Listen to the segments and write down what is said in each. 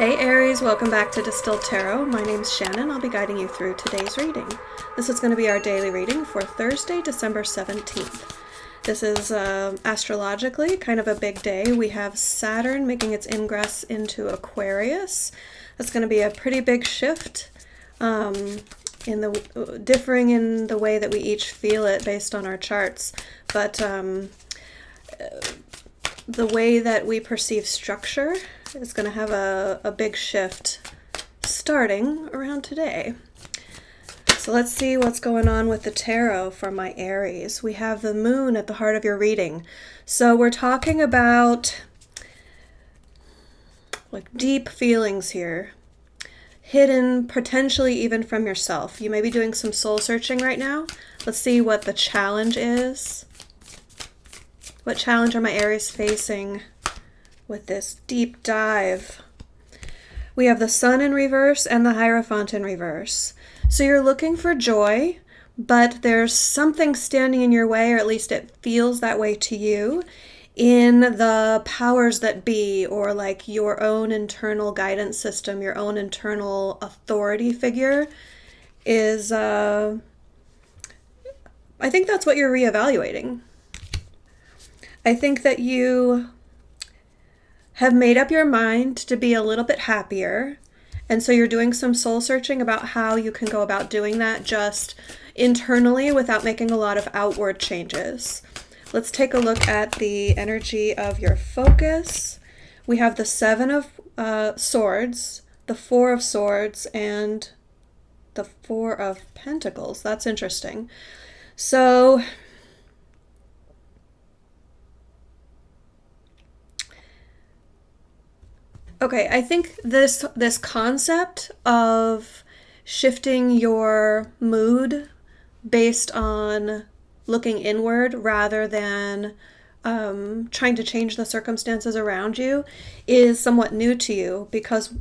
Hey Aries, welcome back to Distilled Tarot. My name's Shannon. I'll be guiding you through today's reading. This is going to be our daily reading for Thursday, December 17th. This is astrologically kind of a big day. We have Saturn making its ingress into Aquarius. That's going to be a pretty big shift, differing in the way that we each feel it based on our charts. But the way that we perceive structure is going to have a big shift starting around today. So let's see what's going on with the tarot for my Aries. We have the moon at the heart of your reading. So we're talking about like deep feelings here, hidden potentially even from yourself. You may be doing some soul searching right now. Let's see what the challenge is. What challenge are my Aries facing with this deep dive? We have the Sun in reverse and the Hierophant in reverse. So you're looking for joy, but there's something standing in your way, or at least it feels that way to you, in the powers that be, or like your own internal guidance system, your own internal authority figure is, I think that's what you're reevaluating. I think that you have made up your mind to be a little bit happier. And so you're doing some soul searching about how you can go about doing that just internally without making a lot of outward changes. Let's take a look at the energy of your focus. We have the Seven of Swords, the Four of Swords, and the Four of Pentacles. That's interesting. So okay, I think this concept of shifting your mood based on looking inward rather than trying to change the circumstances around you is somewhat new to you, because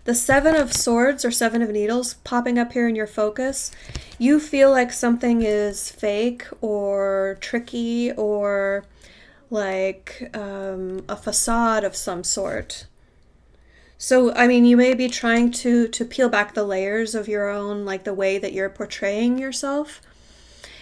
the Seven of Swords or Seven of Needles popping up here in your focus, you feel like something is fake or tricky or like a facade of some sort. So, I mean, you may be trying to peel back the layers of your own, like the way that you're portraying yourself.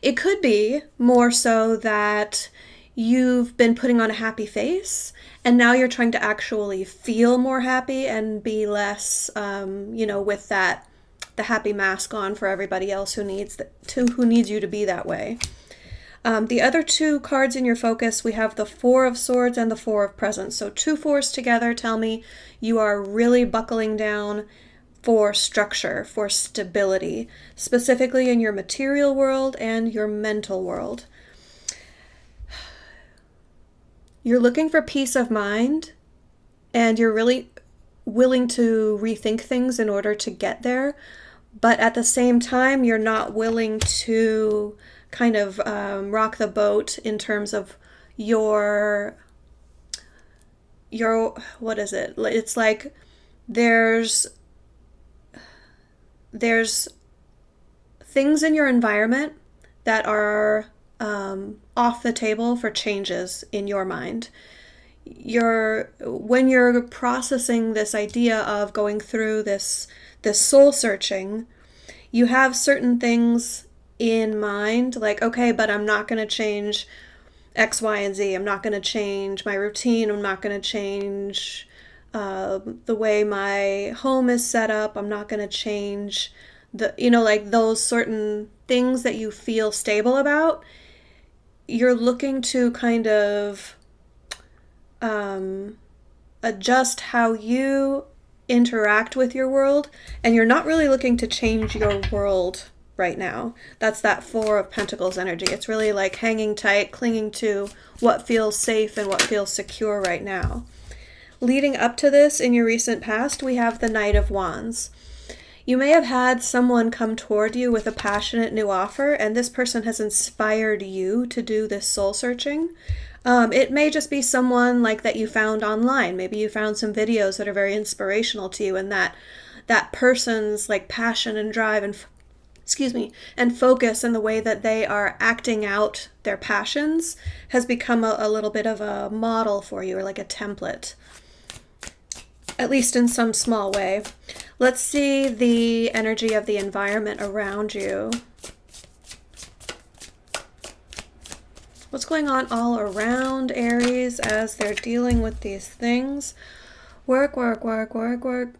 It could be more so that you've been putting on a happy face and now you're trying to actually feel more happy and be less, with the happy mask on for everybody else who needs you to be that way. The other two cards in your focus, we have the Four of Swords and the Four of Presents. So two fours together tell me you are really buckling down for structure, for stability, specifically in your material world and your mental world. You're looking for peace of mind, and you're really willing to rethink things in order to get there. But at the same time, you're not willing to kind of rock the boat in terms of your what is it? It's like there's things in your environment that are off the table for changes in your mind. When you're processing this idea of going through this soul searching, you have certain things in mind, like, okay, but I'm not going to change X, Y, and Z. I'm not going to change my routine. I'm not going to change the way my home is set up. I'm not going to change like those certain things that you feel stable about. You're looking to kind of adjust how you interact with your world, and you're not really looking to change your world right now. That's that Four of Pentacles energy. It's really like hanging tight, clinging to what feels safe and what feels secure right now. Leading up to this in your recent past, we have the Knight of Wands. You may have had someone come toward you with a passionate new offer, and this person has inspired you to do this soul searching. It may just be someone like that you found online. Maybe you found some videos that are very inspirational to you, and that person's like passion and drive and focus and the way that they are acting out their passions has become a little bit of a model for you, or like a template. at least in some small way. Let's see the energy of the environment around you. What's going on all around Aries as they're dealing with these things? Work, work, work, work, work.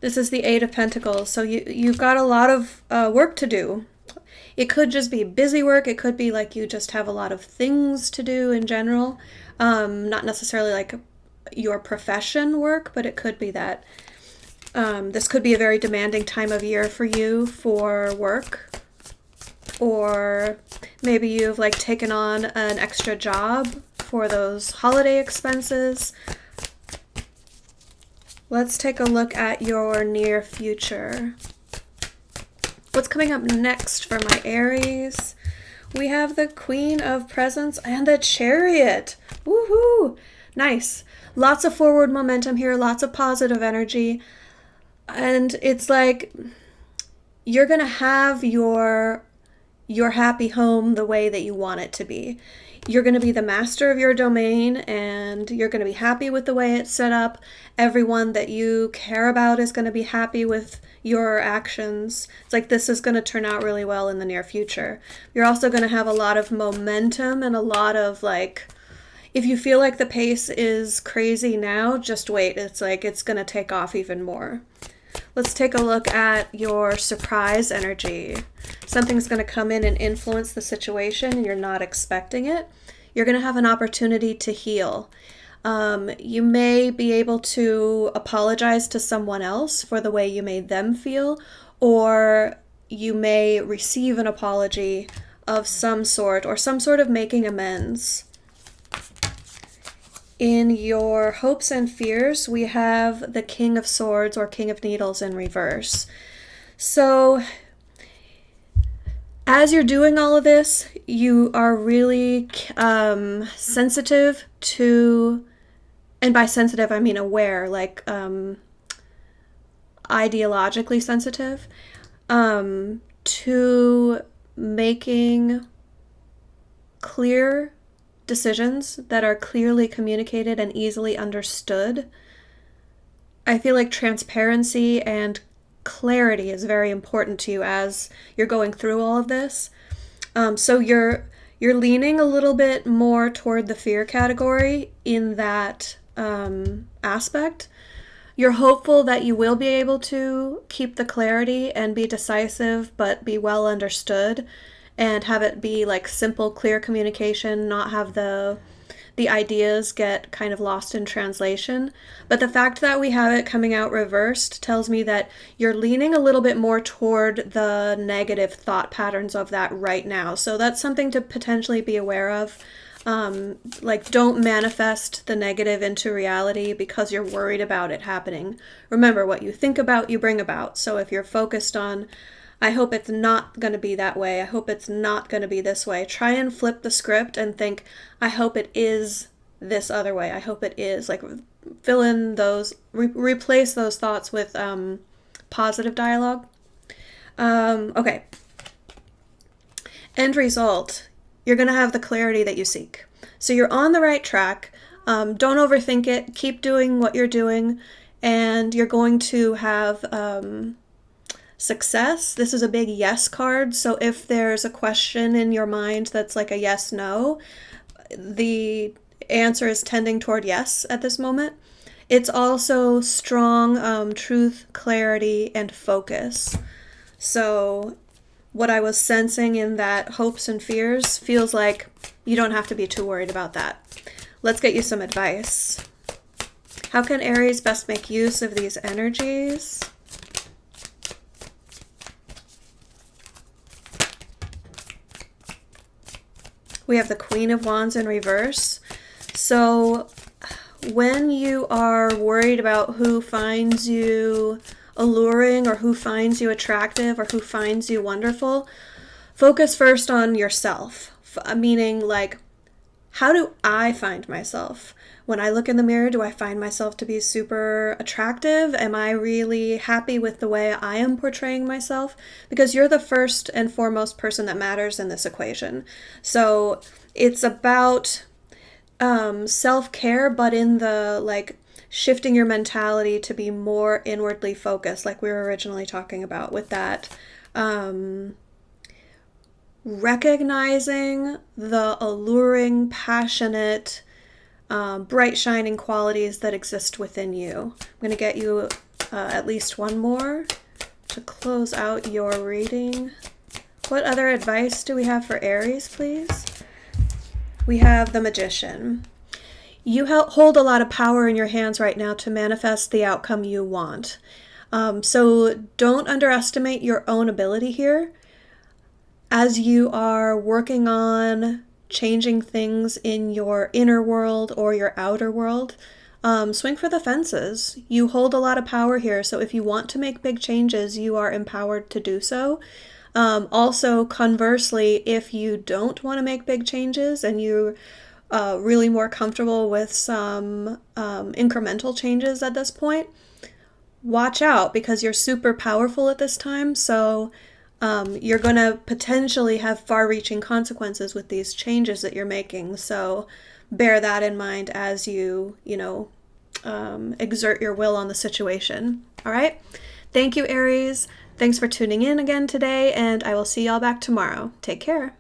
This is the Eight of Pentacles, so you've got a lot of work to do. It could just be busy work. It could be like you just have a lot of things to do in general. Not necessarily like your profession work, but it could be that this could be a very demanding time of year for you for work. Or maybe you've like taken on an extra job for those holiday expenses. Let's take a look at your near future. What's coming up next for my Aries? We have the Queen of Presents and the Chariot. Woohoo! Nice. Lots of forward momentum here, lots of positive energy. And it's like you're going to have your happy home the way that you want it to be. You're going to be the master of your domain, and you're going to be happy with the way it's set up. Everyone that you care about is going to be happy with your actions. It's like this is going to turn out really well in the near future. You're also going to have a lot of momentum and a lot of like, if you feel like the pace is crazy now, just wait. It's like it's going to take off even more. Let's take a look at your surprise energy. Something's going to come in and influence the situation and you're not expecting it. You're going to have an opportunity to heal. You may be able to apologize to someone else for the way you made them feel, or you may receive an apology of some sort or some sort of making amends. In your hopes and fears, we have the King of Swords or King of Needles in reverse. So as you're doing all of this, you are really sensitive to, and by sensitive I mean aware, like ideologically sensitive, to making clear decisions that are clearly communicated and easily understood. I feel like transparency and clarity is very important to you as you're going through all of this. So you're leaning a little bit more toward the fear category in that aspect. You're hopeful that you will be able to keep the clarity and be decisive, but be well understood, and have it be like simple, clear communication, not have the ideas get kind of lost in translation. But the fact that we have it coming out reversed tells me that you're leaning a little bit more toward the negative thought patterns of that right now. So that's something to potentially be aware of. Like, don't manifest the negative into reality because you're worried about it happening. Remember, what you think about, you bring about. So if you're focused on, I hope it's not going to be that way, I hope it's not going to be this way, try and flip the script and think, I hope it is this other way. I hope it is. Like, fill in those, replace those thoughts with positive dialogue. Okay. End result. You're going to have the clarity that you seek. So you're on the right track. Don't overthink it. Keep doing what you're doing, and you're going to have success. This is a big yes card. So if there's a question in your mind that's like a yes, no, the answer is tending toward yes at this moment. It's also strong truth, clarity, and focus. So what I was sensing in that hopes and fears feels like you don't have to be too worried about that. Let's get you some advice. How can Aries best make use of these energies? We have the Queen of Wands in reverse. So when you are worried about who finds you alluring or who finds you attractive or who finds you wonderful, focus first on yourself. Meaning, like, how do I find myself? When I look in the mirror, do I find myself to be super attractive? Am I really happy with the way I am portraying myself? Because you're the first and foremost person that matters in this equation. So it's about self-care, but in the like shifting your mentality to be more inwardly focused, like we were originally talking about with that. Recognizing the alluring, passionate, bright, shining qualities that exist within you. I'm going to get you at least one more to close out your reading. What other advice do we have for Aries, please? We have the Magician. You hold a lot of power in your hands right now to manifest the outcome you want. So don't underestimate your own ability here. As you are working on changing things in your inner world or your outer world, swing for the fences. You hold a lot of power here, so if you want to make big changes, you are empowered to do so. Also, conversely, if you don't want to make big changes and you're really more comfortable with some incremental changes at this point, watch out, because you're super powerful at this time, so you're going to potentially have far-reaching consequences with these changes that you're making. So bear that in mind as you exert your will on the situation. All right? Thank you, Aries. Thanks for tuning in again today, and I will see y'all back tomorrow. Take care.